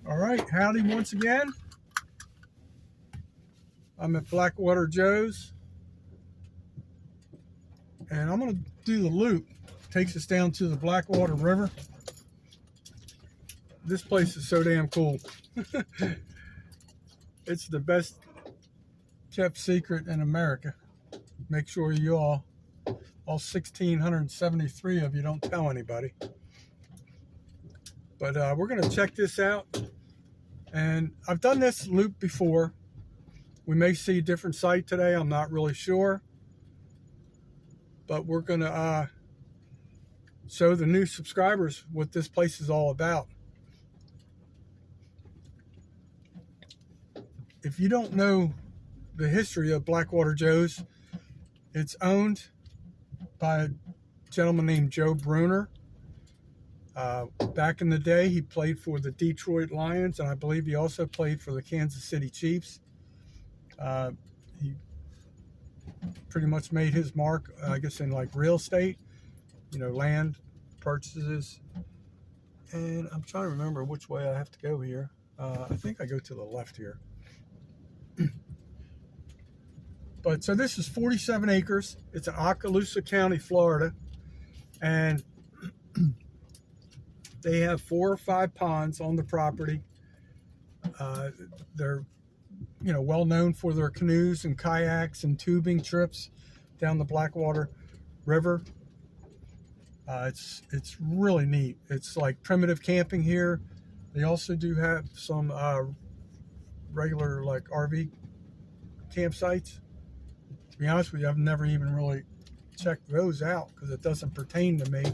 All right, howdy once again. I'm at Blackwater Joe's, and I'm going to do the loop. Takes us down to the Blackwater River. This place is so damn cool. It's the best kept secret in America. Make sure you all 1,673 of you don't tell anybody. But we're going to check this out. And I've done this loop before. We may see a different site today. I'm not really sure. But we're going to show the new subscribers what this place is all about. If you don't know the history of Blackwater Joe's, it's owned by a gentleman named Joe Bruner. Back in the day, he played for the Detroit Lions, and I believe he also played for the Kansas City Chiefs. He pretty much made his mark, I guess, in like real estate, land purchases. And I'm trying to remember which way I have to go here. I think I go to the left here. But so this is 47 acres. It's in Okaloosa County, Florida. And they have 4 or 5 ponds on the property. They're, well known for their canoes and kayaks and tubing trips down the Blackwater River. It's really neat. It's like primitive camping here. They also do have some regular like RV campsites. To be honest with you, I've never even really checked those out because it doesn't pertain to me.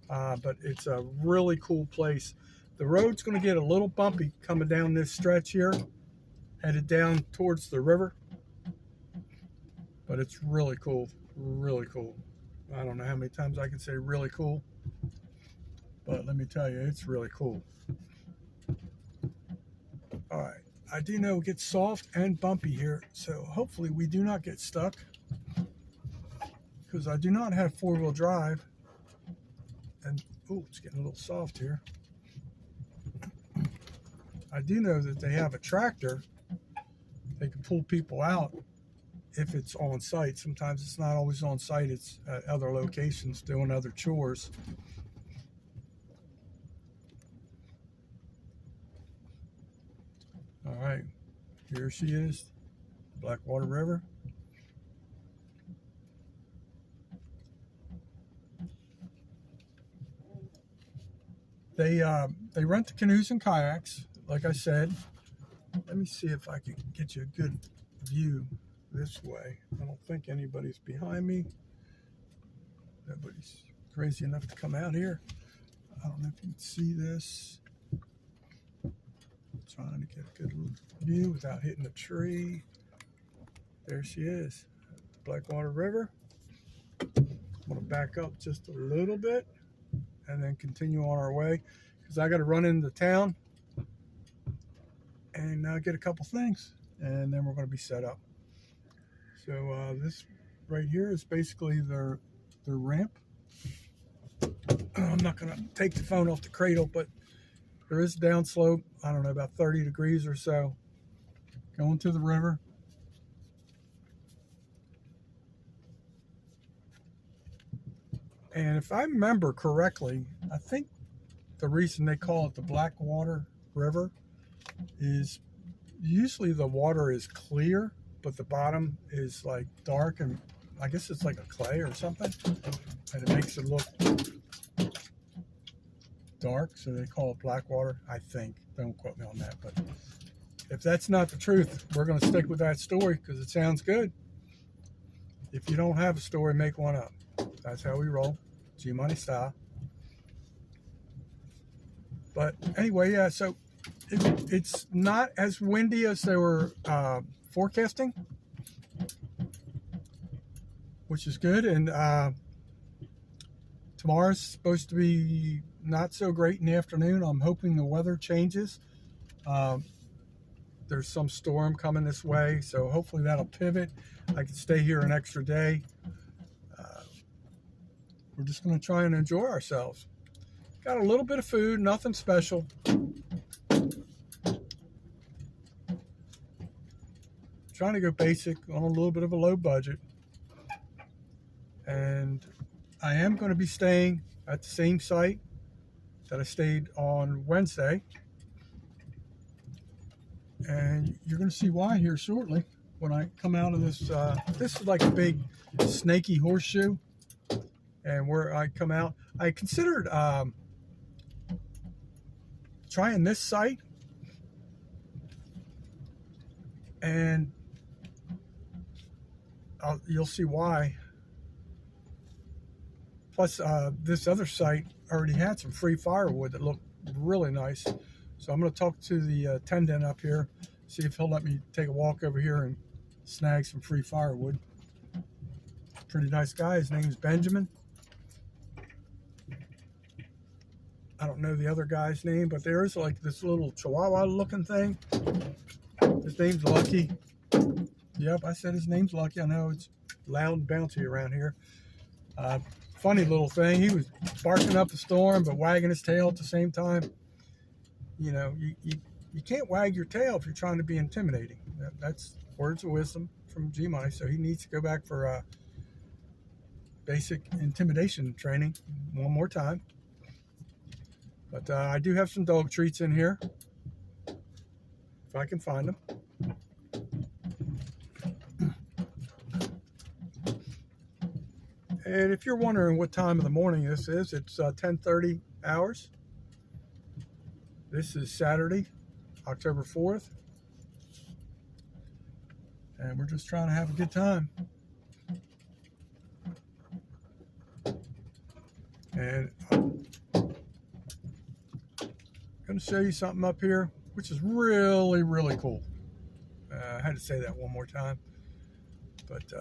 But it's a really cool place. The road's going to get a little bumpy coming down this stretch here, headed down towards the river. But it's really cool, really cool. I don't know how many times I can say really cool, but let me tell you, it's really cool. All right, I do know it gets soft and bumpy here, so hopefully we do not get stuck, because I do not have 4-wheel drive. And oh, it's getting a little soft here. I do know that they have a tractor. They can pull people out if it's on site. Sometimes it's not always on site. It's at other locations doing other chores. All right, here she is, Blackwater River. They rent the canoes and kayaks, like I said. Let me see if I can get you a good view this way. I don't think anybody's behind me. Nobody's crazy enough to come out here. I don't know if you can see this. I'm trying to get a good view without hitting a tree. There she is, Blackwater River. I'm going to back up just a little bit and then continue on our way, because I got to run into town and get a couple things, and then we're going to be set up. So this right here is basically their ramp. I'm not going to take the phone off the cradle, but there is a downslope, I don't know, about 30 degrees or so, going to the river. And if I remember correctly, I think the reason they call it the Blackwater River is usually the water is clear, but the bottom is like dark, and I guess it's like a clay or something, and it makes it look dark, so they call it Blackwater, I think. Don't quote me on that, but if that's not the truth, we're going to stick with that story because it sounds good. If you don't have a story, make one up. That's how we roll, G-Money style. But anyway, yeah, so it's not as windy as they were forecasting, which is good. And tomorrow's supposed to be not so great in the afternoon. I'm hoping the weather changes. There's some storm coming this way, so hopefully that'll pivot. I can stay here an extra day. We're just going to try and enjoy ourselves. Got a little bit of food, nothing special. trying to go basic on a little bit of a low budget. And I am going to be staying at the same site that I stayed on Wednesday. And you're going to see why here shortly when I come out of this. This is like a big snaky horseshoe. And where I come out, I considered trying this site. And you'll see why. Plus, this other site already had some free firewood that looked really nice. So I'm going to talk to the attendant up here, see if he'll let me take a walk over here and snag some free firewood. Pretty nice guy. His name's Benjamin. I don't know the other guy's name, but there's like this little chihuahua looking thing. His name's Lucky. Yep, I said his name's Lucky. I know it's loud and bouncy around here. Funny little thing. He was barking up a storm, but wagging his tail at the same time. You know, you can't wag your tail if you're trying to be intimidating. That's words of wisdom from G-Money. So he needs to go back for basic intimidation training one more time. But I do have some dog treats in here, if I can find them. And if you're wondering what time of the morning this is, it's 10:30 hours. This is Saturday, October 4th. And we're just trying to have a good time. And I'm going to show you something up here, which is really, really cool. I had to say that one more time. But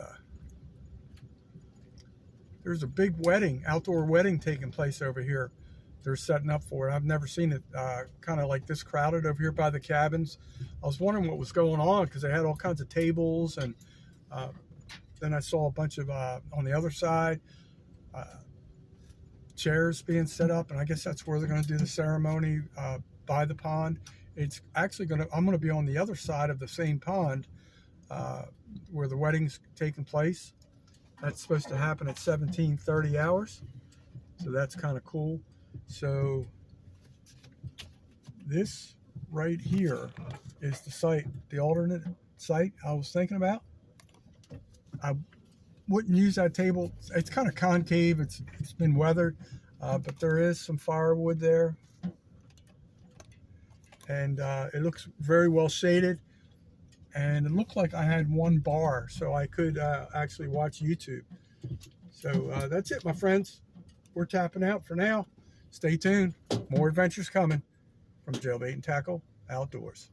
there's a big wedding, outdoor wedding taking place over here. They're setting up for it. I've never seen it kind of like this crowded over here by the cabins. I was wondering what was going on because they had all kinds of tables, and then I saw a bunch of, on the other side, chairs being set up, and I guess that's where they're going to do the ceremony by the pond. It's actually I'm going to be on the other side of the same pond where the wedding's taking place. That's supposed to happen at 17:30 hours, so that's kind of cool. So this right here is the site, the alternate site I was thinking about. I wouldn't use that table. It's kind of concave. It's been weathered, but there is some firewood there, and it looks very well shaded. And it looked like I had one bar, so I could actually watch YouTube. So that's it, my friends. We're tapping out for now. Stay tuned. More adventures coming from Jailbait and Tackle Outdoors.